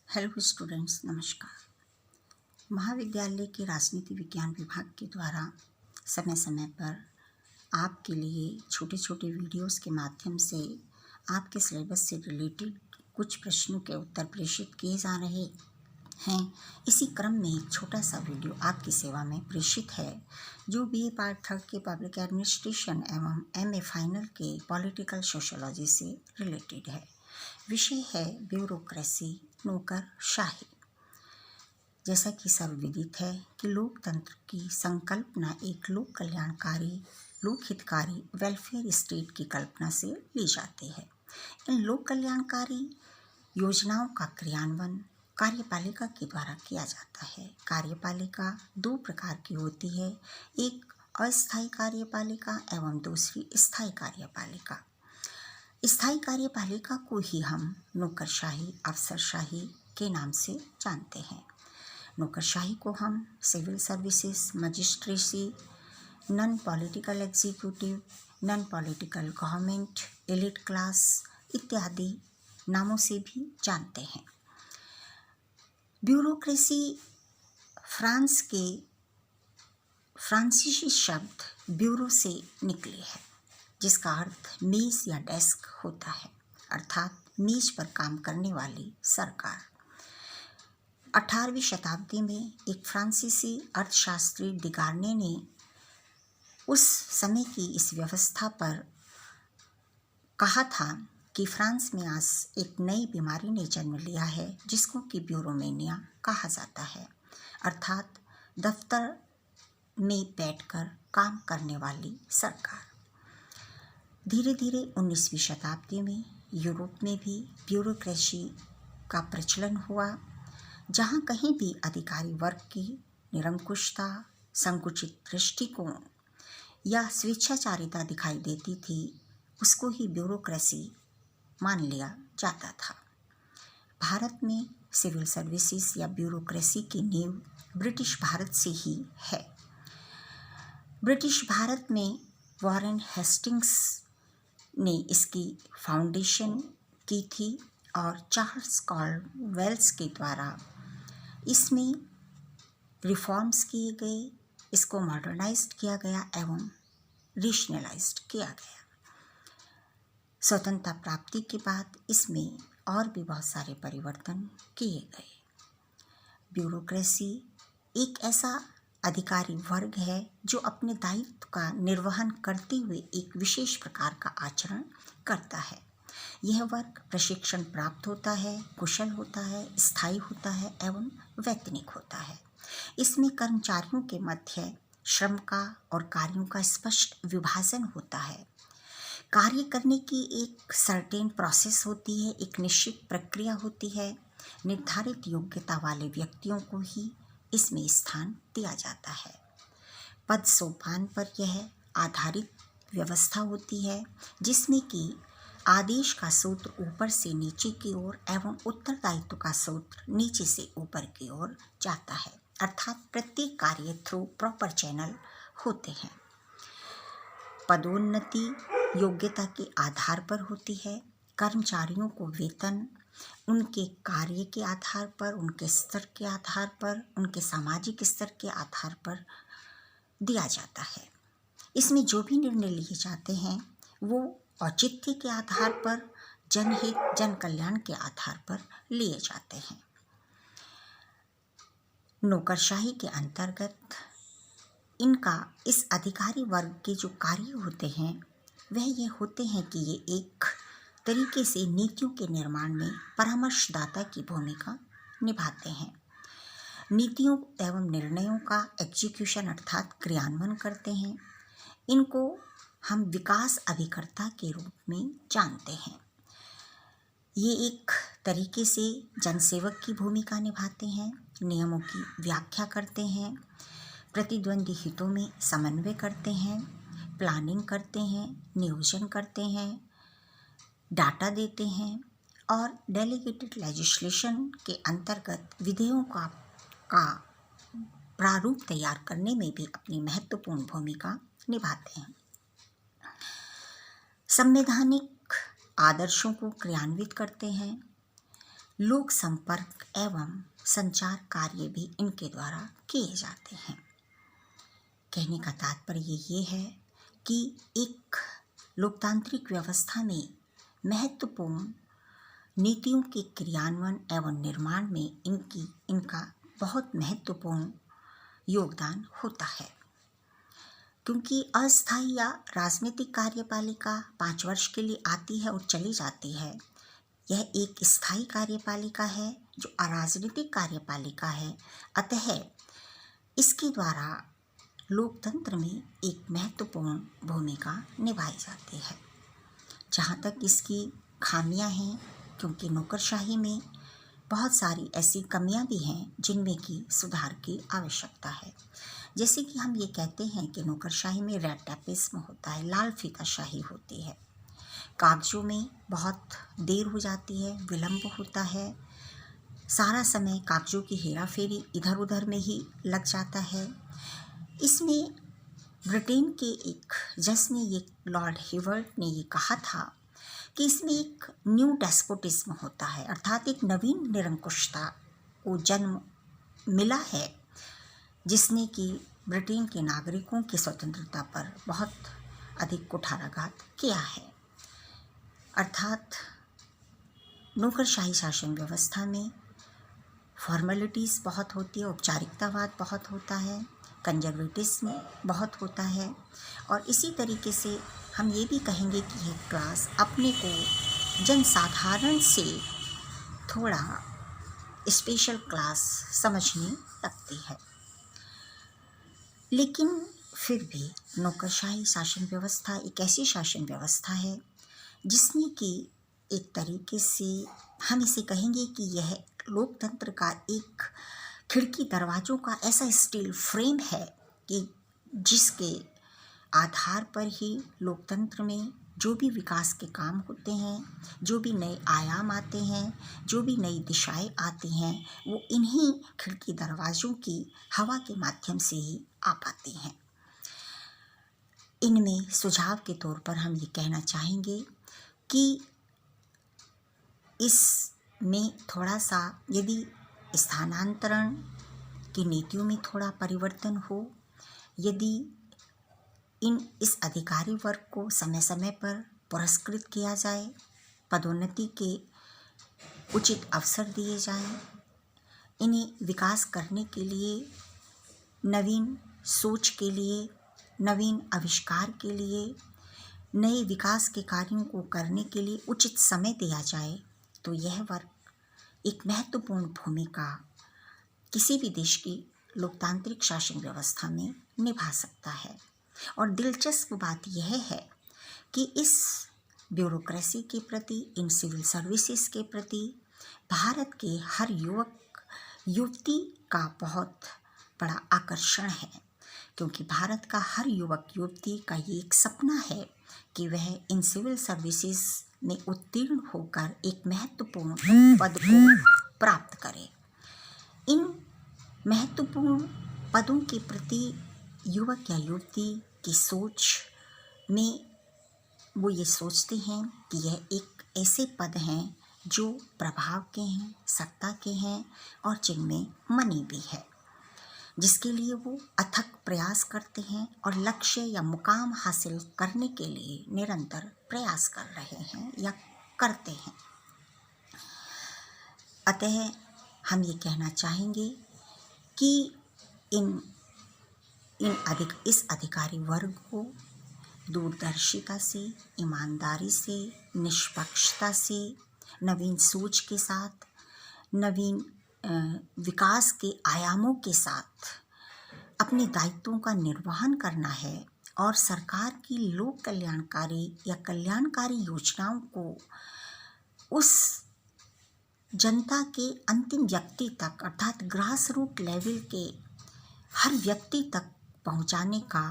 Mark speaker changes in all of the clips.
Speaker 1: Hello students, नमस्कार। महाविद्यालय के राजनीति विज्ञान विभाग के द्वारा समय समय पर आपके लिए छोटे छोटे वीडियोस के माध्यम से आपके सिलेबस से रिलेटेड कुछ प्रश्नों के उत्तर प्रेषित किए जा रहे हैं। इसी क्रम में एक छोटा सा वीडियो आपकी सेवा में प्रेषित है जो BA पार्ट 3 के पब्लिक एडमिनिस्ट्रेशन एवं MA फाइनल के पॉलिटिकल सोशोलॉजी से रिलेटेड है। विषय है ब्यूरोक्रेसी, नौकरशाही। जैसा कि सर्वविदित है कि लोकतंत्र की संकल्पना एक लोक कल्याणकारी, लोक हितकारी वेलफेयर स्टेट की कल्पना से ली जाती है। इन लोक कल्याणकारी योजनाओं का क्रियान्वयन कार्यपालिका के द्वारा किया जाता है। कार्यपालिका दो प्रकार की होती है, एक अस्थायी कार्यपालिका एवं दूसरी स्थायी कार्यपालिका। स्थायी कार्यपालिका को ही हम नौकरशाही, अफसरशाही के नाम से जानते हैं। नौकरशाही को हम civil services, magistracy, non political executive, non political government, elite class इत्यादि नामों से भी जानते हैं। ब्यूरोक्रेसी फ्रांस के फ्रांसीसी शब्द ब्यूरो से निकले है, जिसका अर्थ मेज या डेस्क होता है, अर्थात मेज पर काम करने वाली सरकार। 18वीं शताब्दी में एक फ्रांसीसी अर्थशास्त्री डिगार्ने ने उस समय की इस व्यवस्था पर कहा था कि फ्रांस में आज एक नई बीमारी ने जन्म लिया है जिसको कि ब्यूरोमेनिया कहा जाता है, अर्थात दफ्तर में बैठकर काम करने वाली सरकार। धीरे धीरे 19वीं शताब्दी में यूरोप में भी ब्यूरोक्रेसी का प्रचलन हुआ। जहाँ कहीं भी अधिकारी वर्ग की निरंकुशता, संकुचित दृष्टिकोण या स्वेच्छाचारिता दिखाई देती थी, उसको ही ब्यूरोक्रेसी मान लिया जाता था। भारत में सिविल सर्विसेज या ब्यूरोक्रेसी की नींव ब्रिटिश भारत से ही है। ब्रिटिश भारत में वॉरेन हेस्टिंग्स ने इसकी फाउंडेशन की थी और चार्ल्स कॉल्डवेल्स के द्वारा इसमें रिफॉर्म्स किए गए, इसको मॉडर्नाइज्ड किया गया एवं रेशनलाइज्ड किया गया। स्वतंत्रता प्राप्ति के बाद इसमें और भी बहुत सारे परिवर्तन किए गए। ब्यूरोक्रेसी एक ऐसा अधिकारी वर्ग है जो अपने दायित्व का निर्वहन करते हुए एक विशेष प्रकार का आचरण करता है। यह वर्ग प्रशिक्षण प्राप्त होता है, कुशल होता है, स्थायी होता है एवं वैतनिक होता है। इसमें कर्मचारियों के मध्य श्रम का और कार्यों का स्पष्ट विभाजन होता है। कार्य करने की एक सर्टेन प्रोसेस होती है, एक निश्चित प्रक्रिया होती है। निर्धारित योग्यता वाले व्यक्तियों को ही इसमें स्थान दिया जाता है। पद सोपान पर यह आधारित व्यवस्था होती है जिसमें कि आदेश का सूत्र ऊपर से नीचे की ओर एवं उत्तरदायित्व का सूत्र नीचे से ऊपर की ओर जाता है, अर्थात प्रत्येक कार्य थ्रू प्रॉपर चैनल होते हैं। पदोन्नति योग्यता के आधार पर होती है। कर्मचारियों को वेतन उनके कार्य के आधार पर, उनके स्तर के आधार पर, उनके सामाजिक स्तर के आधार पर दिया जाता है। इसमें जो भी निर्णय लिए जाते हैं वो औचित्य के आधार पर, जनहित, जन कल्याण के आधार पर लिए जाते हैं। नौकरशाही के अंतर्गत इनका इस अधिकारी वर्ग के जो कार्य होते हैं वह ये होते हैं कि ये एक तरीके से नीतियों के निर्माण में परामर्शदाता की भूमिका निभाते हैं। नीतियों एवं निर्णयों का एग्जीक्यूशन अर्थात क्रियान्वयन करते हैं। इनको हम विकास अभिकर्ता के रूप में जानते हैं। ये एक तरीके से जनसेवक की भूमिका निभाते हैं, नियमों की व्याख्या करते हैं, प्रतिद्वंदी हितों में समन्वय करते हैं, प्लानिंग करते हैं, नियोजन करते हैं, डाटा देते हैं और डेलीगेटेड लेजिस्लेशन के अंतर्गत विधेयों का प्रारूप तैयार करने में भी अपनी महत्वपूर्ण भूमिका निभाते हैं। संवैधानिक आदर्शों को क्रियान्वित करते हैं। लोक संपर्क एवं संचार कार्य भी इनके द्वारा किए जाते हैं। कहने का तात्पर्य ये है कि एक लोकतांत्रिक व्यवस्था में महत्वपूर्ण नीतियों के क्रियान्वयन एवं निर्माण में इनका बहुत महत्वपूर्ण योगदान होता है, क्योंकि अस्थायी या राजनीतिक कार्यपालिका 5 वर्ष के लिए आती है और चली जाती है। यह एक स्थायी कार्यपालिका है जो अराजनीतिक कार्यपालिका है। अतः इसके द्वारा लोकतंत्र में एक महत्वपूर्ण भूमिका निभाई जाती है। जहाँ तक इसकी खामियां हैं, क्योंकि नौकरशाही में बहुत सारी ऐसी कमियां भी हैं जिनमें कि सुधार की आवश्यकता है। जैसे कि हम ये कहते हैं कि नौकरशाही में रेड टेपिज्म होता है, लाल फीताशाही होती है। कागजों में बहुत देर हो जाती है, विलंब होता है, सारा समय कागजों की हेराफेरी इधर उधर में ही लग जाता है। इसमें ब्रिटेन के एक जज ने ये लॉर्ड हेवर्ड ने ये कहा था कि इसमें एक न्यू डेस्पोटिज्म होता है, अर्थात एक नवीन निरंकुशता को जन्म मिला है, जिसने कि ब्रिटेन के नागरिकों की स्वतंत्रता पर बहुत अधिक कुठाराघात किया है। अर्थात नौकरशाही शासन व्यवस्था में फॉर्मेलिटीज़ बहुत होती है, औपचारिकतावाद बहुत होता है, कंजर्वेटिज्म बहुत होता है, और इसी तरीके से हम ये भी कहेंगे कि यह क्लास अपने को जनसाधारण से थोड़ा स्पेशल क्लास समझने लगती है। लेकिन फिर भी नौकरशाही शासन व्यवस्था एक ऐसी शासन व्यवस्था है जिसने कि एक तरीके से हम इसे कहेंगे कि यह लोकतंत्र का एक खिड़की दरवाज़ों का ऐसा स्टील फ्रेम है कि जिसके आधार पर ही लोकतंत्र में जो भी विकास के काम होते हैं, जो भी नए आयाम आते हैं, जो भी नई दिशाएं आती हैं, वो इन्हीं खिड़की दरवाज़ों की हवा के माध्यम से ही आ पाती हैं। इनमें सुझाव के तौर पर हम ये कहना चाहेंगे कि इसमें थोड़ा सा यदि स्थानांतरण की नीतियों में थोड़ा परिवर्तन हो, यदि इस अधिकारी वर्ग को समय समय पर पुरस्कृत किया जाए, पदोन्नति के उचित अवसर दिए जाएं, इन्हें विकास करने के लिए, नवीन सोच के लिए, नवीन आविष्कार के लिए, नए विकास के कार्यों को करने के लिए उचित समय दिया जाए, तो यह वर्ग एक महत्वपूर्ण भूमिका किसी भी देश की लोकतांत्रिक शासन व्यवस्था में निभा सकता है। और दिलचस्प बात यह है कि इस ब्यूरोक्रेसी के प्रति, इन सिविल सर्विसेज के प्रति भारत के हर युवक युवती का बहुत बड़ा आकर्षण है, क्योंकि भारत का हर युवक युवती का ये एक सपना है कि वह इन सिविल सर्विसेज में उत्तीर्ण होकर एक महत्वपूर्ण पद को प्राप्त करे। इन महत्वपूर्ण पदों के प्रति युवक या युवती की सोच में वो ये सोचते हैं कि यह एक ऐसे पद हैं जो प्रभाव के हैं, सत्ता के हैं, और जिनमें मनी भी है, जिसके लिए वो अथक प्रयास करते हैं और लक्ष्य या मुकाम हासिल करने के लिए निरंतर प्रयास कर रहे हैं या करते हैं। अतः हम ये कहना चाहेंगे कि इस अधिकारी वर्ग को दूरदर्शिता से, ईमानदारी से, निष्पक्षता से, नवीन सोच के साथ, नवीन विकास के आयामों के साथ अपने दायित्वों का निर्वहन करना है, और सरकार की लोक कल्याणकारी या कल्याणकारी योजनाओं को उस जनता के अंतिम व्यक्ति तक, अर्थात ग्रास रूट लेवल के हर व्यक्ति तक पहुंचाने का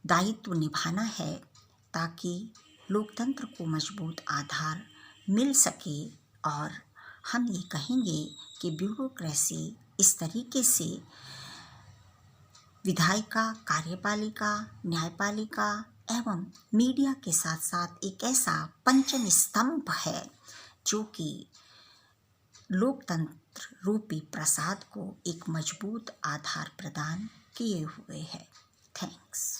Speaker 1: दायित्व निभाना है, ताकि लोकतंत्र को मजबूत आधार मिल सके। और हम ये कहेंगे कि ब्यूरोक्रेसी इस तरीके से विधायिका, कार्यपालिका, न्यायपालिका एवं मीडिया के साथ साथ एक ऐसा पंचम स्तंभ है जो कि लोकतंत्र रूपी प्रसाद को एक मजबूत आधार प्रदान किए हुए है। थैंक्स।